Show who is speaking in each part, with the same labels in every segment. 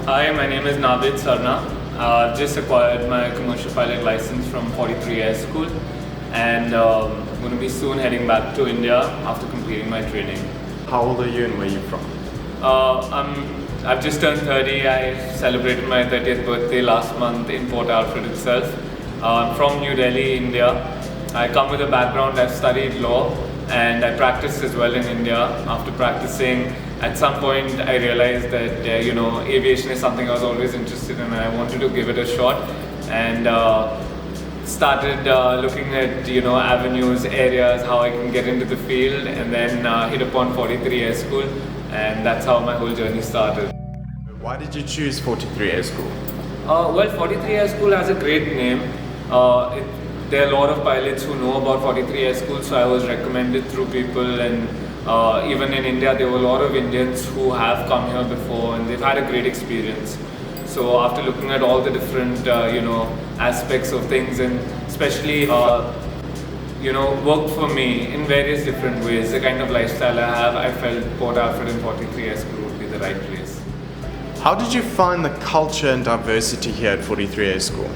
Speaker 1: Hi, my name is Naved Sarna. I've just acquired my commercial pilot license from 43 Air School, and I'm going to be soon heading back to India after completing my training.
Speaker 2: How old are you and where are you from?
Speaker 1: I've just turned 30. I celebrated my 30th birthday last month in Port Alfred itself. I'm from New Delhi, India. I come with a background, I've studied law and I practiced as well in India. After practicing, at some point I realized that aviation is something I was always interested in and I wanted to give it a shot, and started looking at avenues, areas, how I can get into the field, and then hit upon 43 Air School, and that's how my whole journey started.
Speaker 2: Why did you choose 43 Air School?
Speaker 1: Well, 43 Air School has a great name. There are a lot of pilots who know about 43 Air School, so I was recommended through people, and even in India there were a lot of Indians who have come here before and they've had a great experience. So after looking at all the different aspects of things, and especially worked for me in various different ways, the kind of lifestyle I have, I felt Port Alfred and 43 Air School would be the right place.
Speaker 2: How did you find the culture and diversity here at 43 Air School?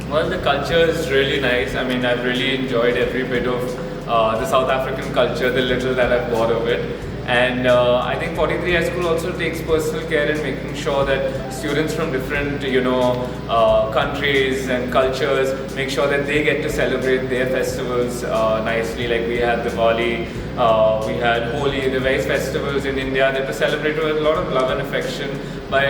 Speaker 1: Well, the culture is really nice. I mean, I've really enjoyed every bit of the South African culture, the little that I've got of it. And I think 43 High School also takes personal care in making sure that students from different, countries and cultures make sure that they get to celebrate their festivals nicely. Like we had Diwali, we had Holi, the various festivals in India that were celebrated with a lot of love and affection by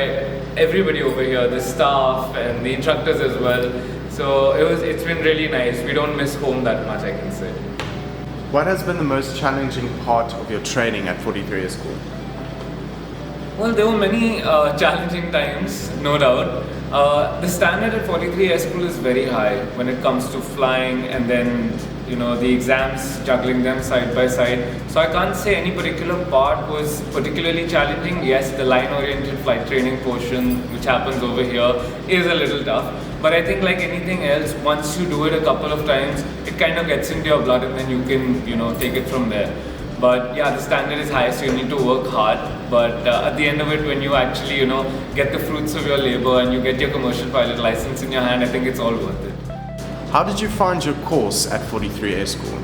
Speaker 1: everybody over here, the staff and the instructors as well. So it's been really nice. We don't miss home that much, I can say.
Speaker 2: What has been the most challenging part of your training at 43 Air School?
Speaker 1: Well, there were many challenging times, no doubt. The standard at 43 Air School is very high when it comes to flying, and then the exams, juggling them side by side. So I can't say any particular part was particularly challenging. Yes, the line-oriented flight training portion, which happens over here, is a little tough. But I think like anything else, once you do it a couple of times, it kind of gets into your blood, and then you can take it from there. But yeah, the standard is high, so you need to work hard. But at the end of it, when you actually get the fruits of your labor and you get your commercial pilot license in your hand, I think it's all worth it.
Speaker 2: How did you find your course at 43 Air School?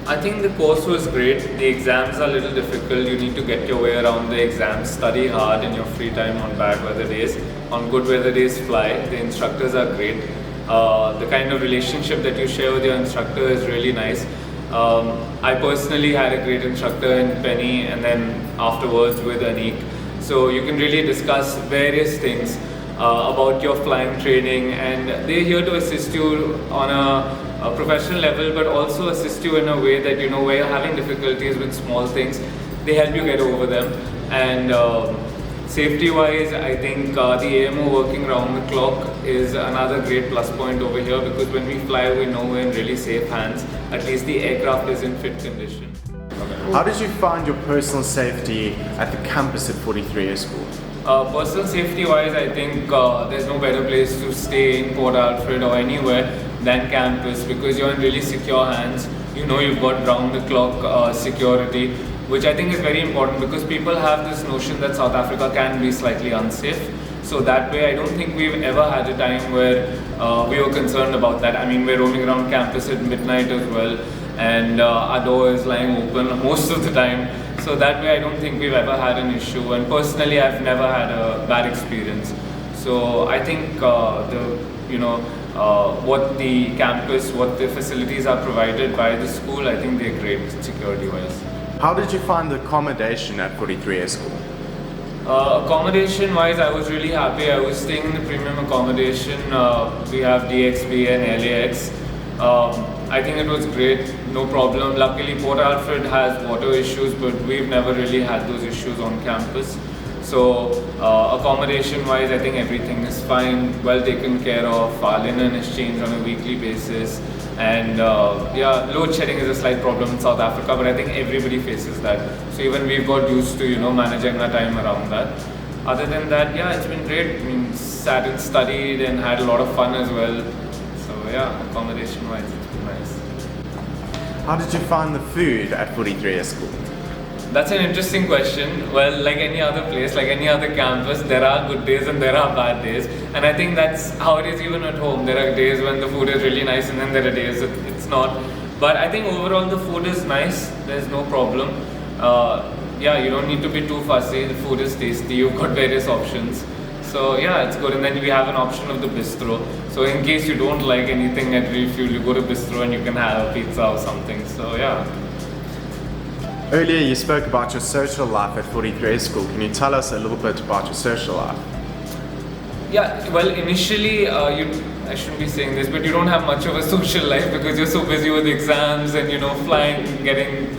Speaker 1: I think the course was great. The exams are a little difficult. You need to get your way around the exams, study hard in your free time on bad weather days. On good weather days, fly. The instructors are great. The kind of relationship that you share with your instructor is really nice. I personally had a great instructor in Penny, and then afterwards with Anik. So you can really discuss various things about your flying training, and they're here to assist you on a professional level, but also assist you in a way that where you're having difficulties with small things, they help you get over them. And safety wise, I think the AMO working around the clock is another great plus point over here, because when we fly, we know we're in really safe hands. At least the aircraft is in fit condition.
Speaker 2: How did you find your personal safety at the campus at 43 Air School?
Speaker 1: Personal safety wise, I think there's no better place to stay in Port Alfred or anywhere than campus, because you're in really secure hands. You've got round the clock security, which I think is very important, because people have this notion that South Africa can be slightly unsafe. So that way, I don't think we've ever had a time where we were concerned about that. I mean, we're roaming around campus at midnight as well, and our door is lying open most of the time. So that way, I don't think we've ever had an issue, and personally, I've never had a bad experience. So I think what the campus, what the facilities are provided by the school, I think they're great security-wise.
Speaker 2: How did you find the accommodation at 43 Air School?
Speaker 1: Accommodation-wise, I was really happy. I was staying in the premium accommodation. We have DXB and LAX. I think it was great, no problem. Luckily, Port Alfred has water issues, but we've never really had those issues on campus. So accommodation-wise, I think everything is fine, well taken care of. Our linen is changed on a weekly basis. And load shedding is a slight problem in South Africa, but I think everybody faces that. So even we've got used to managing our time around that. Other than that, yeah, it's been great. I mean, sat and studied and had a lot of fun as well. So yeah, accommodation-wise, it's been nice.
Speaker 2: How did you find the food at 43 Air School?
Speaker 1: That's an interesting question. Well, like any other place, like any other campus, there are good days and there are bad days. And I think that's how it is even at home. There are days when the food is really nice and then there are days it's not. But I think overall the food is nice. There's no problem. Yeah, you don't need to be too fussy. The food is tasty. You've got various options. So yeah, it's good. And then we have an option of the bistro. So in case you don't like anything at refuel, you go to bistro and you can have a pizza or something. So yeah.
Speaker 2: Earlier you spoke about your social life at 43 School. Can you tell us a little bit about your social life?
Speaker 1: Yeah, well, initially, I shouldn't be saying this, but you don't have much of a social life because you're so busy with exams and, flying, getting,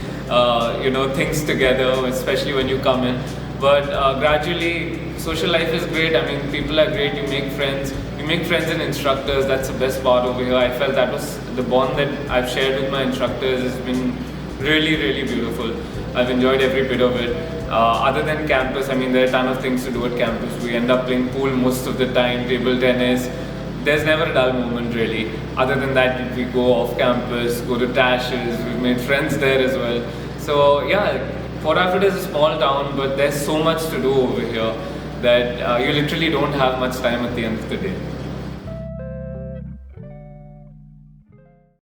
Speaker 1: things together, especially when you come in. But gradually, social life is great. I mean, people are great. You make friends. You make friends and instructors. That's the best part over here. I felt that was the bond that I've shared with my instructors has been really, really beautiful. I've enjoyed every bit of it. Other than campus, I mean, there are a ton of things to do at campus. We end up playing pool most of the time, table tennis. There's never a dull moment really. Other than that, we go off campus, go to Tashes. We've made friends there as well. So yeah, Port Alfred is a small town, but there's so much to do over here that you literally don't have much time at the end of the day.